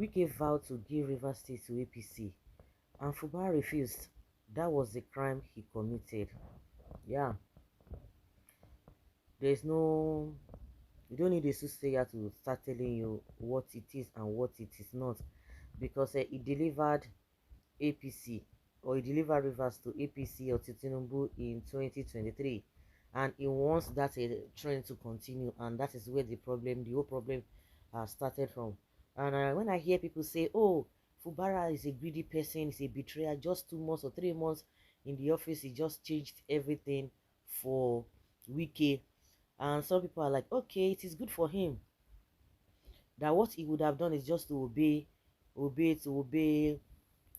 Wike vowed to give Rivers State to APC, and Fubara refused. That was the crime he committed. Yeah, there's no, you don't need a soothsayer to start telling you what it is and what it is not, because he delivered APC, or he delivered Rivers to APC or to Tinubu in 2023, and he wants that trend to continue, and that is where the whole problem started from. And when I hear people say, oh, Fubara is a greedy person, he's a betrayer, just 2 months or 3 months in the office, he just changed everything for Wike. And some people are like, okay, it is good for him. That what he would have done is just to obey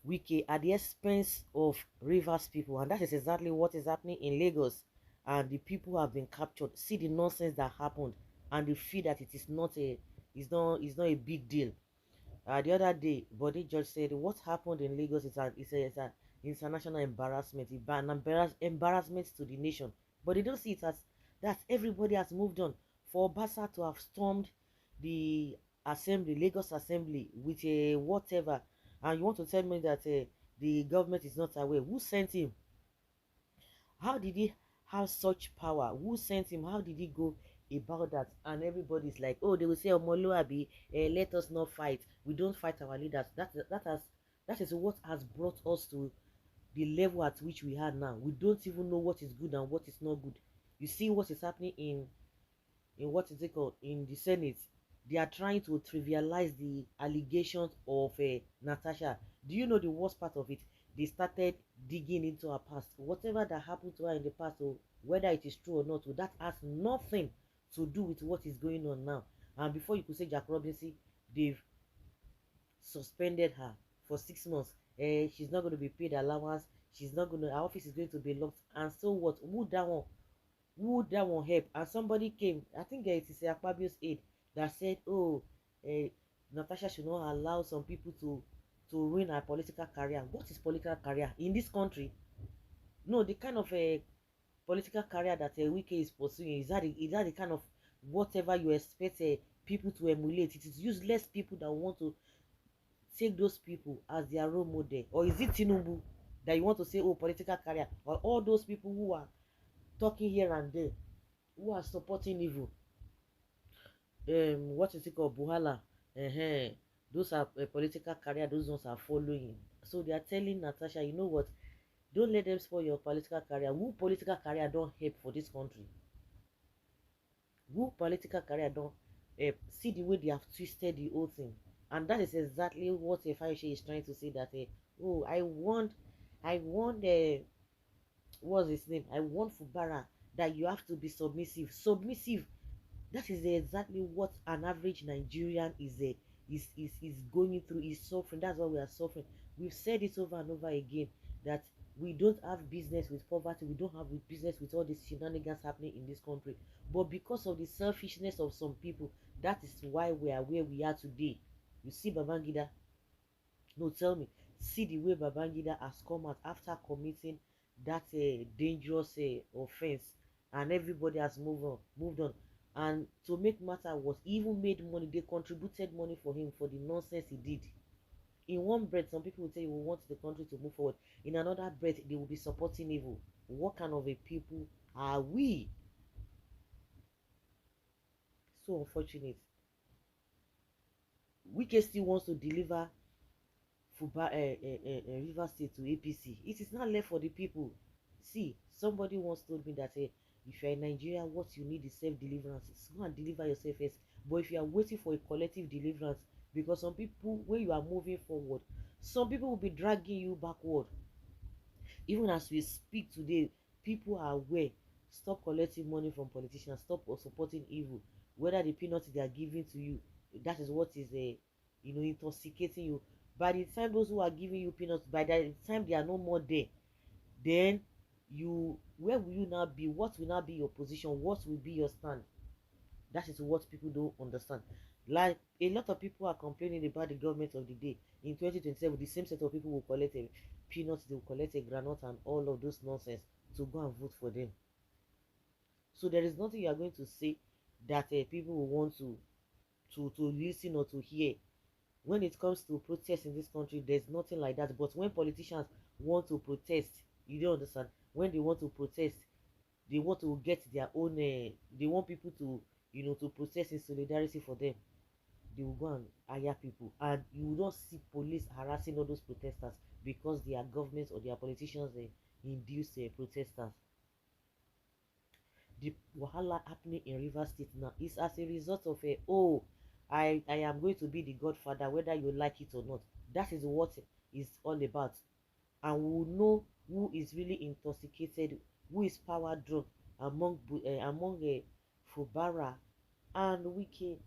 Wike at the expense of Rivers people, and that is exactly what is happening in Lagos. And the people have been captured. See the nonsense that happened, and they feel that it is not a, it's not a big deal. The other day, Body Judge said what happened in Lagos is an international embarrassment, embarrassment to the nation. But they don't see it as that. Everybody has moved on. For Basa to have stormed the assembly, Lagos assembly, with a whatever, and you want to tell me that the government is not aware? Who sent him? How did he have such power? Who sent him? How did he go about that? And everybody's like, oh, they will say, Omoluabi, let us not fight. We don't fight our leaders. That is what has brought us to the level at which we are now. We don't even know what is good and what is not good. You see what is happening in what is it called, in the Senate. They are trying to trivialize the allegations of Natasha. Do you know the worst part of it? They started digging into her past. Whatever that happened to her in the past, or whether it is true or not, that has nothing to do with what is going on now. And before you could say Jack Robinson, they've suspended her for 6 months. She's not going to be paid allowance. She's not going to, her office is going to be locked. And so what? Who that one help? And somebody came, I think it is Akpabio's aide, that said, oh, uh, Natasha should not allow some people to ruin her political career. What is political career in this country? No, the kind of political career that Wike is pursuing, is that the kind of whatever you expect people to emulate? It is useless people that want to take those people as their role model. Or is it Tinubu that you want to say, oh, political career? Or all those people who are talking here and there, who are supporting evil? What is it called, Buhala? Those are political career, those ones are following. So they are telling Natasha, you know what, don't let them spoil your political career. Who political career don't help for this country? Who political career don't help? See the way they have twisted the whole thing. And that is exactly what Fayose is trying to say, that oh, I want what's his name, I want Fubara, that you have to be submissive. That is exactly what an average Nigerian is going through, is suffering. That's why we are suffering. We've said it over and over again, that we don't have business with poverty, we don't have business with all these shenanigans happening in this country. But because of the selfishness of some people, that is why we are where we are today. You see Babangida, no, tell me, see the way Babangida has come out after committing that dangerous offense, and everybody has moved on. And to make matter worse, he even made money. They contributed money for him for the nonsense he did. In one breath, some people will say we want the country to move forward. In another breath, they will be supporting evil. What kind of a people are we? So unfortunate. Wike still wants to deliver River State to APC. It is not left for the people. See, somebody once told me that if you're in Nigeria, what you need is self-deliverance. Go and deliver yourself first. But if you are waiting for a collective deliverance, because some people, when you are moving forward, some people will be dragging you backward. Even as we speak today, people are aware. Stop collecting money from politicians. Stop supporting evil. Whether the peanuts they are giving to you, that is what is intoxicating you. By the time those who are giving you peanuts, by the time they are no more there, then where will you now be? What will now be your position? What will be your stand? That is what people don't understand. Like, a lot of people are complaining about the government of the day. In 2027, the same set of people will collect a peanuts, they will collect a granite and all of those nonsense to go and vote for them. So there is nothing you are going to say that people will want to listen or to hear. When it comes to protest in this country, there's nothing like that. But when politicians want to protest, you don't understand. When they want to protest, they want to get their own. They want people to, to protest in solidarity for them. They will go and hire people, and you will not see police harassing all those protesters because their governments or their politicians induce protesters. The wahala happening in Rivers State now is as a result of a I am going to be the godfather whether you like it or not. That is what it's all about, and we will know who is really intoxicated, who is power drunk among Fubara and Wike.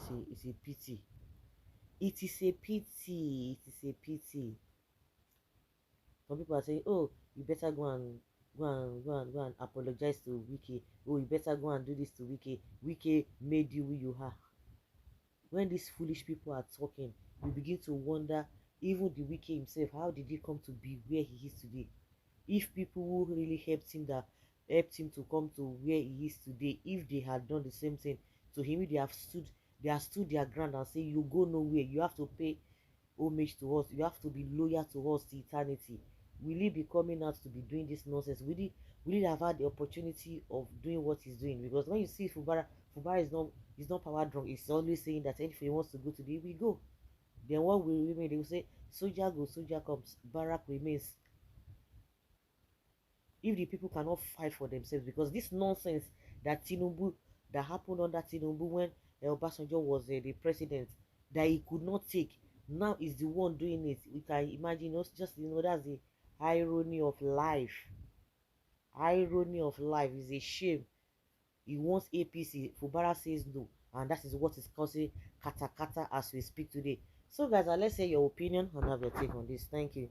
See, it's a pity. It is a pity. It is a pity. Some people are saying, "Oh, you better go and apologize to Wiki. Oh, you better go and do this to Wiki. Wiki made you who you are." When these foolish people are talking, you begin to wonder, even the Wiki himself, how did he come to be where he is today? If people who really helped him to come to where he is today, if they had done the same thing to him, they have stood their ground and say, "You go nowhere. You have to pay homage to us. You have to be loyal to us to eternity." Will he be coming out to be doing this nonsense? Will he have had the opportunity of doing what he's doing? Because when you see Fubara is not power drunk. He's always saying that if he wants to go today, we go. Then what will remain? They will say, "Soldier goes, soldier comes, barrack remains." If the people cannot fight for themselves, because this nonsense that Tinubu that happened under Tinubu when Obasanjo was the president, that he could not take, now is the one doing it. We can imagine us just, that's the irony of life. Irony of life is a shame. He wants APC, Fubara says no, and that is what is causing katakata as we speak today. So guys, let's say your opinion and have your take on this. Thank you.